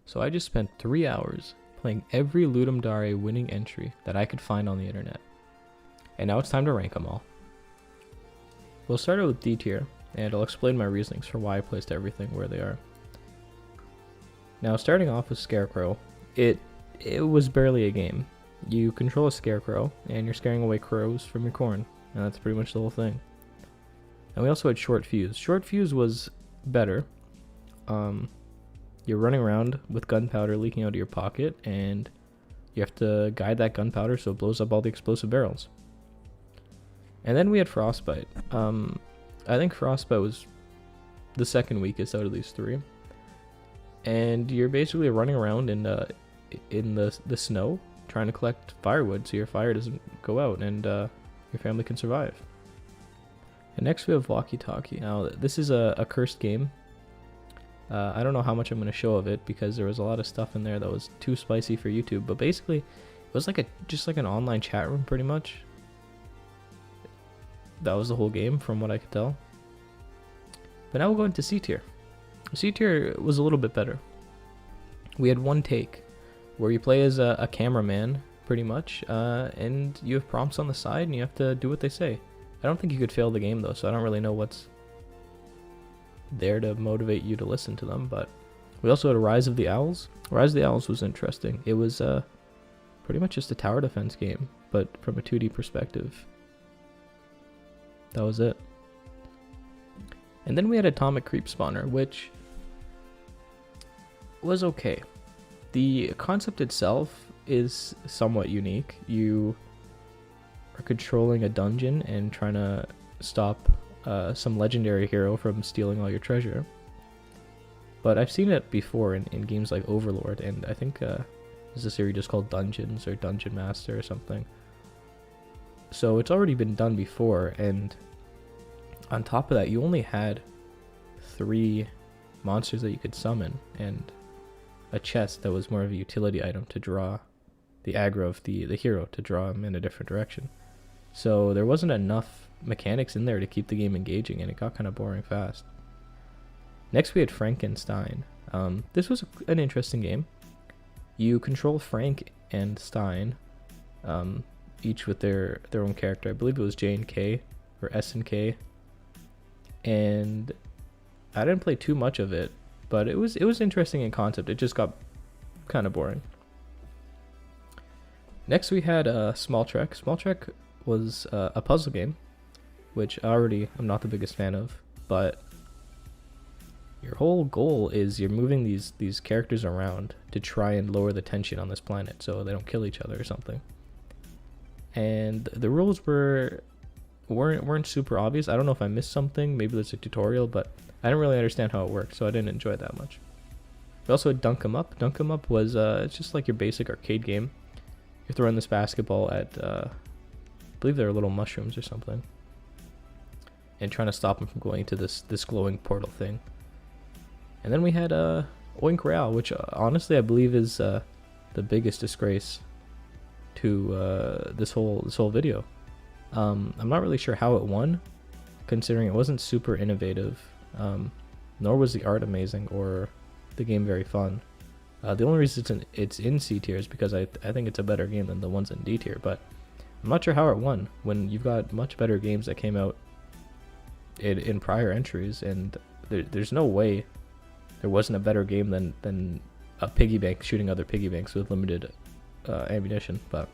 So I just spent 3 hours playing every Ludum Dare winning entry that I could find on the internet. And now it's time to rank them all. We'll start out with D tier, and I'll explain my reasonings for why I placed everything where they are. Now, starting off with Scarecrow, it was barely a game. You control a scarecrow, and you're scaring away crows from your corn, and that's pretty much the whole thing. And we also had Short Fuse. Short Fuse was better. You're running around with gunpowder leaking out of your pocket, and you have to guide that gunpowder so it blows up all the explosive barrels. And then we had Frostbite. I think Frostbite was the second weakest out of these three. And you're basically running around in the snow trying to collect firewood so your fire doesn't go out and your family can survive. And next we have Walkie Talkie. Now this is a cursed game. I don't know how much I'm going to show of it because there was a lot of stuff in there that was too spicy for YouTube. But basically, it was like just like an online chat room pretty much. That was the whole game from what I could tell. But now we'll go into C tier. C tier was a little bit better. We had one take where you play as a cameraman pretty much, and you have prompts on the side and you have to do what they say. I don't think you could fail the game though, so I don't really know what's there to motivate you to listen to them. But we also had a Rise of the Owls. Rise of the Owls was interesting. It was pretty much just a tower defense game, but from a 2D perspective. That was it. And then we had Atomic Creep Spawner, which was okay. The concept itself is somewhat unique. You are controlling a dungeon and trying to stop some legendary hero from stealing all your treasure. But I've seen it before in games like Overlord, and I think there's a series just called Dungeons or Dungeon Master or something. So it's already been done before, and on top of that, you only had 3 monsters that you could summon, and a chest that was more of a utility item to draw the aggro of the hero, to draw him in a different direction. So there wasn't enough mechanics in there to keep the game engaging, and it got kind of boring fast. Next we had Frankenstein. This was an interesting game. You control Frank and Stein, each with their own character. I believe it was J and K, or S and K. And I didn't play too much of it, but it was interesting in concept. It just got kind of boring. Next we had Small Trek. Small Trek was a puzzle game, which I'm not the biggest fan of, but your whole goal is you're moving these characters around to try and lower the tension on this planet so they don't kill each other or something. And the rules weren't super obvious. I don't know if I missed something. Maybe there's a tutorial, but I didn't really understand how it worked, so I didn't enjoy it that much. We also had Dunk 'em Up. Dunk 'em Up was it's just like your basic arcade game. You're throwing this basketball at I believe they were little mushrooms or something, and trying to stop them from going into this glowing portal thing. And then we had Oink Royale, which honestly I believe is the biggest disgrace to this whole video. I'm not really sure how it won, considering it wasn't super innovative, nor was the art amazing or the game very fun. The only reason it's in C tier is because I think it's a better game than the ones in D tier, but I'm not sure how it won when you've got much better games that came out in prior entries, and there's no way there wasn't a better game than a piggy bank shooting other piggy banks with limited ammunition, but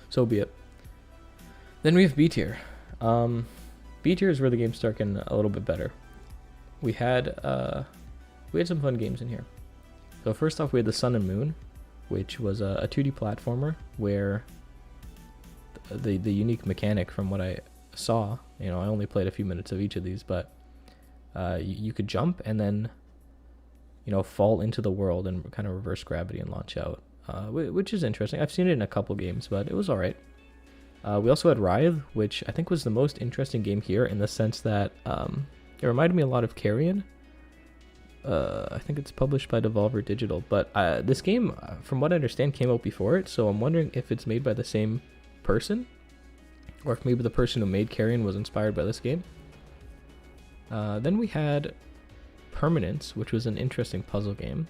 so be it. Then we have B tier. B tier is where the games start getting a little bit better. We had some fun games in here. So first off, we had the Sun and Moon, which was a 2D platformer where the unique mechanic from what I saw, I only played a few minutes of each of these, but you could jump and then fall into the world and kind of reverse gravity and launch out, which is interesting. I've seen it in a couple games, but it was all right. We also had Writhe, which I think was the most interesting game here in the sense that it reminded me a lot of Carrion. I think it's published by Devolver Digital, but this game, from what I understand, came out before it, so I'm wondering if it's made by the same person, or if maybe the person who made Carrion was inspired by this game. Then we had Permanence, which was an interesting puzzle game.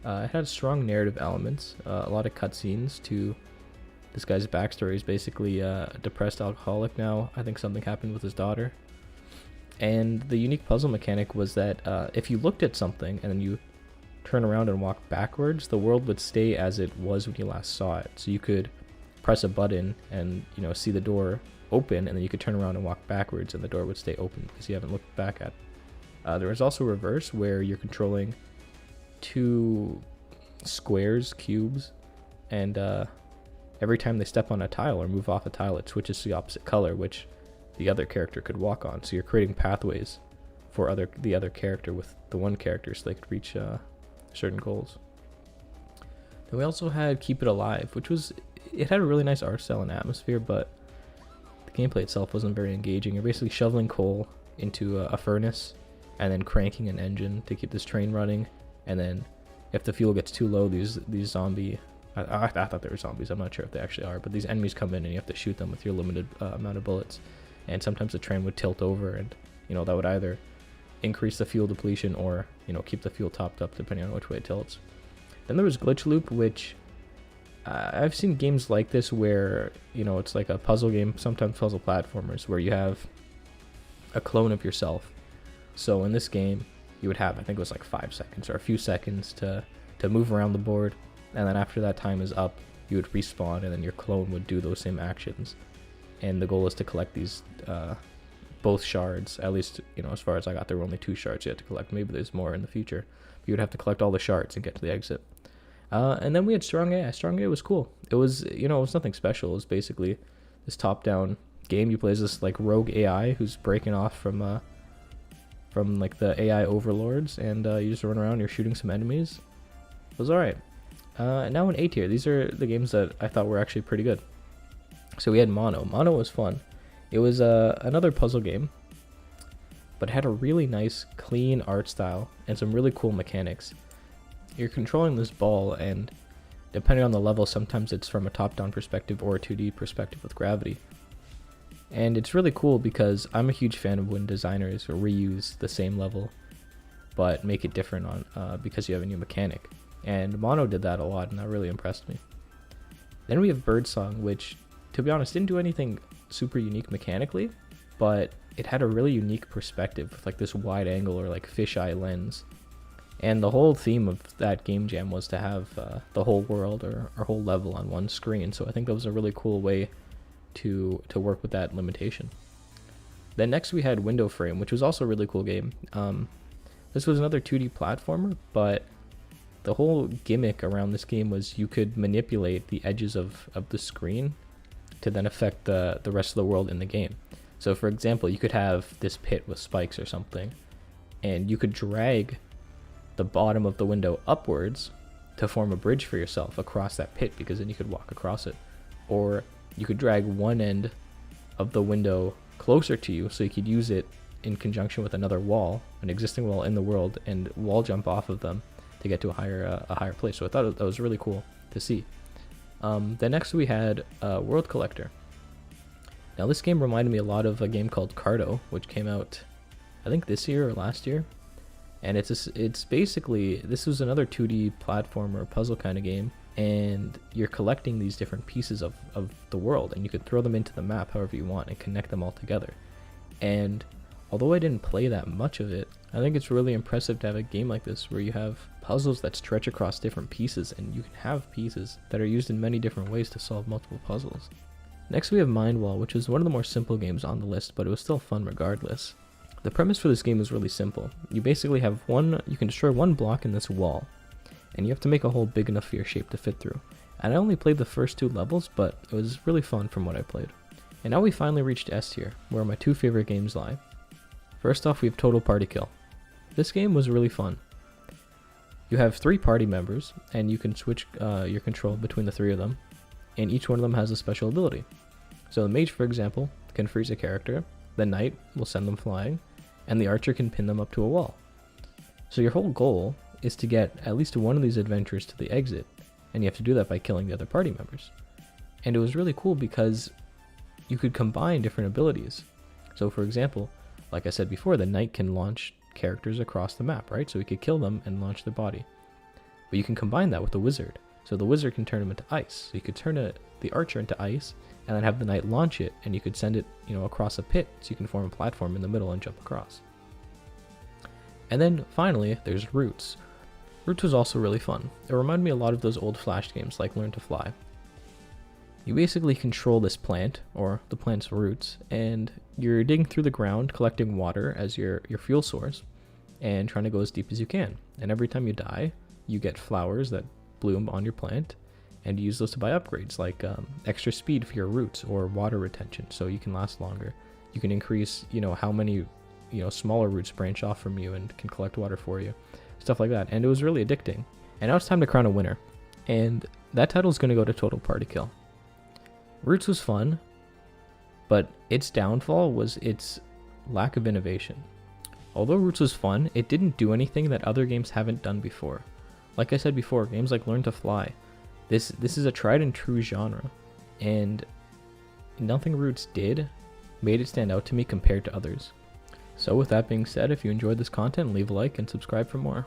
It had strong narrative elements, a lot of cutscenes to this guy's backstory. He's basically a depressed alcoholic now. I think something happened with his daughter. And the unique puzzle mechanic was that if you looked at something and then you turn around and walk backwards, the world would stay as it was when you last saw it. So you could press a button and, you know, see the door open, and then you could turn around and walk backwards and the door would stay open because you haven't looked back at it. There was also reverse, where you're controlling two squares, cubes, and every time they step on a tile or move off a tile, it switches to the opposite color, which the other character could walk on. So you're creating pathways for the other character with the one character so they could reach certain goals. Then we also had Keep It Alive, which it had a really nice art style and atmosphere, but the gameplay itself wasn't very engaging. You're basically shoveling coal into a furnace and then cranking an engine to keep this train running, and then if the fuel gets too low, these zombie I thought they were zombies, I'm not sure if they actually are, but these enemies come in and you have to shoot them with your limited amount of bullets. And sometimes the train would tilt over, and you know, that would either increase the fuel depletion or, you know, keep the fuel topped up depending on which way it tilts. Then there was Glitch Loop, which I've seen games like this where, you know, it's like a puzzle game, sometimes puzzle platformers, where you have a clone of yourself. So in this game, you would have, I think it was like 5 seconds or a few seconds to move around the board, and then after that time is up, you would respawn, and then your clone would do those same actions. And the goal is to collect these both shards. At least, you know, as far as I got, there were only 2 shards you had to collect. Maybe there's more in the future. But you would have to collect all the shards and get to the exit. And then we had Strong AI. Strong AI was cool. It was, you know, it was nothing special. It was basically this top-down game. You play as this like rogue AI who's breaking off from like the AI overlords, and you just run around. You're shooting some enemies. It was alright. Now in A tier, these are the games that I thought were actually pretty good. So we had Mono. Mono was fun. It was another puzzle game, but it had a really nice, clean art style and some really cool mechanics. You're controlling this ball, and depending on the level, sometimes it's from a top-down perspective or a 2D perspective with gravity. And it's really cool because I'm a huge fan of when designers reuse the same level, but make it different on because you have a new mechanic. And Mono did that a lot, and that really impressed me. Then we have Birdsong, which, to be honest, didn't do anything super unique mechanically, but it had a really unique perspective with like this wide angle or like fisheye lens. And the whole theme of that game jam was to have the whole world or whole level on one screen. So I think that was a really cool way to work with that limitation. Then next we had Window Frame, which was also a really cool game. This was another 2D platformer, but the whole gimmick around this game was you could manipulate the edges of the screen to then affect the rest of the world in the game. So for example, you could have this pit with spikes or something, and you could drag the bottom of the window upwards to form a bridge for yourself across that pit, because then you could walk across it. Or you could drag one end of the window closer to you so you could use it in conjunction with another wall, an existing wall in the world, and wall jump off of them to get to a higher place. So I thought that was really cool to see. Then next we had World Collector. Now this game reminded me a lot of a game called Cardo, which came out I think this year or last year. And it's basically, this was another 2D platformer puzzle kind of game, and you're collecting these different pieces of the world, and you could throw them into the map however you want and connect them all together. And although I didn't play that much of it, I think it's really impressive to have a game like this where you have puzzles that stretch across different pieces, and you can have pieces that are used in many different ways to solve multiple puzzles. Next we have Mind Wall, which is one of the more simple games on the list, but it was still fun regardless. The premise for this game is really simple. You basically have you can destroy one block in this wall, and you have to make a hole big enough for your shape to fit through. And I only played the first 2 levels, but it was really fun from what I played. And now we finally reached S tier, where my 2 favorite games lie. First off, we have Total Party Kill. This game was really fun. You have 3 party members, and you can switch your control between the 3 of them, and each one of them has a special ability. So the mage, for example, can freeze a character, the knight will send them flying, and the archer can pin them up to a wall. So your whole goal is to get at least one of these adventurers to the exit, and you have to do that by killing the other party members. And it was really cool because you could combine different abilities. So for example, like I said before, the knight can launch characters across the map, right? So we could kill them and launch their body. But you can combine that with the wizard. So the wizard can turn him into ice. So you could turn the archer into ice, and then have the knight launch it, and you could send it, across a pit, so you can form a platform in the middle and jump across. And then finally, there's Roots. Roots was also really fun. It reminded me a lot of those old Flash games like Learn to Fly. You basically control this plant, or the plant's roots, and you're digging through the ground, collecting water as your fuel source, and trying to go as deep as you can. And every time you die, you get flowers that bloom on your plant, and you use those to buy upgrades, like extra speed for your roots, or water retention, so you can last longer. You can increase, how many, smaller roots branch off from you and can collect water for you. Stuff like that, and it was really addicting. And now it's time to crown a winner, and that title is going to go to Total Party Kill. Roots was fun, but its downfall was its lack of innovation. Although Roots was fun, it didn't do anything that other games haven't done before. Like I said before, games like Learn to Fly, this is a tried and true genre, and nothing Roots did made it stand out to me compared to others. So with that being said, if you enjoyed this content, leave a like and subscribe for more.